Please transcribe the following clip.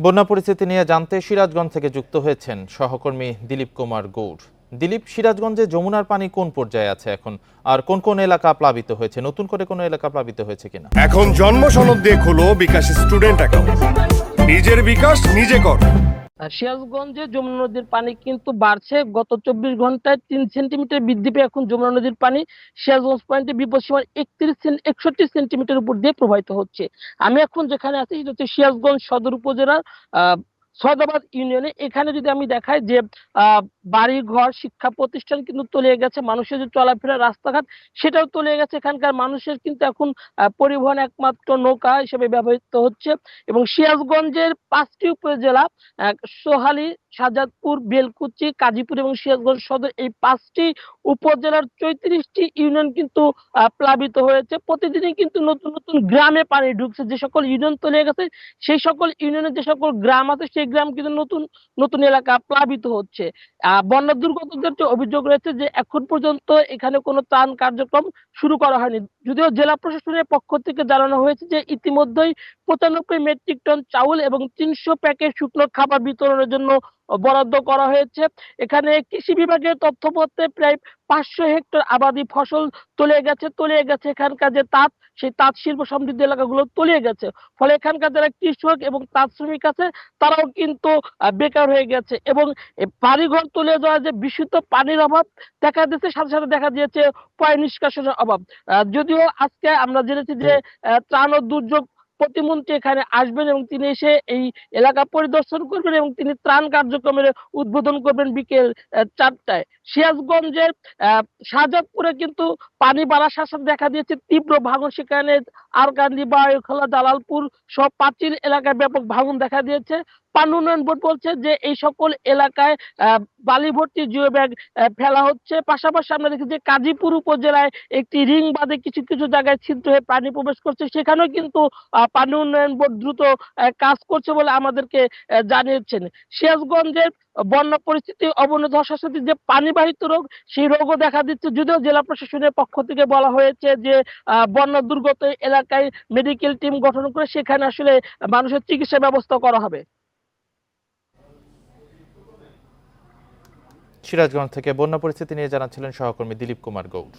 বন্যা পরিস্থিতি নিয়ে জানতে সিরাজগঞ্জ থেকে যুক্ত হয়েছেন সহকর্মী দিলীপ কুমার গৌড়। দিলীপ, সিরাজগঞ্জে যমুনার পানি কোন পর্যায়ে আছে এখন, আর কোন কোন এলাকা প্লাবিত হয়েছে, নতুন করে কোনো এলাকা প্লাবিত হয়েছে কিনা? এখন জন্ম সনদ দিয়ে খোলো বিকাশ স্টুডেন্ট অ্যাকাউন্ট। নিজের বিকাশ নিজে কর। সিরাজগঞ্জে যমুনা নদীর পানি কিন্তু বাড়ছে। গত 24 ঘন্টায় 3 সেন্টিমিটার বৃদ্ধি পেয়ে এখন যমুনা নদীর পানি সিরাজগঞ্জ পয়েন্টে বিপদসীমার 61 সেন্টিমিটার উপর দিয়ে প্রবাহিত হচ্ছে। আমি এখন যেখানে আছি সেটা হচ্ছে সিরাজগঞ্জ সদর উপজেলার সয়দাবাদ ইউনিয়নে। এখানে যদি আমি দেখাই যে বাড়ি ঘর শিক্ষা প্রতিষ্ঠান কিন্তু তলিয়ে গেছে, মানুষের যে চলাফেরা রাস্তাঘাট সেটাও তলিয়ে গেছে। এখানকার মানুষের কিন্তু এখন পরিবহন একমাত্র নৌকা হিসেবে ব্যবহৃত হচ্ছে। এবং সিরাজগঞ্জের 5টি উপজেলা সোহালী, শাহজাদপুর, বেলকুচি, কাজীপুর এবং সিরাজগঞ্জ সদর, এই 5টি উপজেলার 34টি ইউনিয়ন কিন্তু প্লাবিত হয়েছে। প্রতিদিনই কিন্তু নতুন নতুন গ্রামে পানি ঢুকছে। যে সকল ইউনিয়ন তলিয়ে গেছে সেই সকল ইউনিয়নের যে সকল গ্রাম আছে সেই গ্রাম কিন্তু নতুন নতুন এলাকা প্লাবিত হচ্ছে। বন্যা দুর্গতদের যে অভিযোগ রয়েছে যে এখন পর্যন্ত এখানে কোনো ত্রাণ কার্যক্রম শুরু করা হয়নি। যদিও জেলা প্রশাসনের পক্ষ থেকে জানানো হয়েছে যে ইতিমধ্যেই 95 মেট্রিক টন চাউল এবং 300 প্যাকেট শুকনো খাবার বিতরণের জন্য বরাদ্দ করা হয়েছে। এখানে কৃষি বিভাগের তথ্যমতে প্রায় 500 হেক্টর আবাদি ফসল তলিয়ে গেছে। এখানকার যে তাঁত, সেই তাঁত শিল্প সমৃদ্ধ এলাকাগুলো তলিয়ে গেছে। ফলে এখানকার যারা কৃষক এবং তাঁত শ্রমিক আছে তারাও কিন্তু বেকার হয়ে গেছে। এবং বাড়িঘর তলিয়ে যাওয়ার যে বিশুদ্ধ পানির অভাব দেখা দিচ্ছে, সাথে সাথে দেখা দিয়েছে পয় নিষ্কাশনের অভাব। যদিও আজকে আমরা জেনেছি যে ত্রাণ ও দুর্যোগ প্রতিমন্ত্রী এখানে আসবেন এবং তিনি এসে এই এলাকা পরিদর্শন করবেন এবং তিনি ত্রাণ কার্যক্রমের উদ্বোধন করবেন বিকেল 4টায়। সিরাজগঞ্জের শাহজাদপুরে কিন্তু পানি বাড়ার সাথে সাথে দেখা দিয়েছে তীব্র ভাঙন। সেখানে আরকান্দি, বায়ুখোলা, জালালপুর সব প্রাচীর এলাকায় ব্যাপক ভাঙন দেখা দিয়েছে। পানি উন্নয়ন বোর্ড বলছে যে এই সকল এলাকায় বালি ভর্তি জিও ব্যাগ ফেলা হচ্ছে। পাশাপাশি আমরা দেখি যে কাজীপুর উপজেলায় একটি রিং বাঁধে কিছু কিছু জায়গায় ছিদ্র হয়ে পানি প্রবেশ করছে। সেখানেও কিন্তু পানি উন্নয়ন বোর্ড দ্রুত কাজ করছে বলে আমাদেরকে জানিয়েছেন। সিরাজগঞ্জের বন্যা পরিস্থিতি অবনতি হওয়ার সাথে সাথে যে পানিবাহিত রোগ, সেই রোগও দেখা দিচ্ছে। যদিও জেলা প্রশাসনের পক্ষ থেকে বলা হয়েছে যে বন্যা দুর্গত এলাকায় মেডিকেল টিম গঠন করে সেখানে আসলে মানুষের চিকিৎসা ব্যবস্থা করা হবে। সিরাজগঞ্জ থেকে বন্যা পরিস্থিতি নিয়ে জানাচ্ছিলেন সহকর্মী দিলীপ কুমার গৌড়।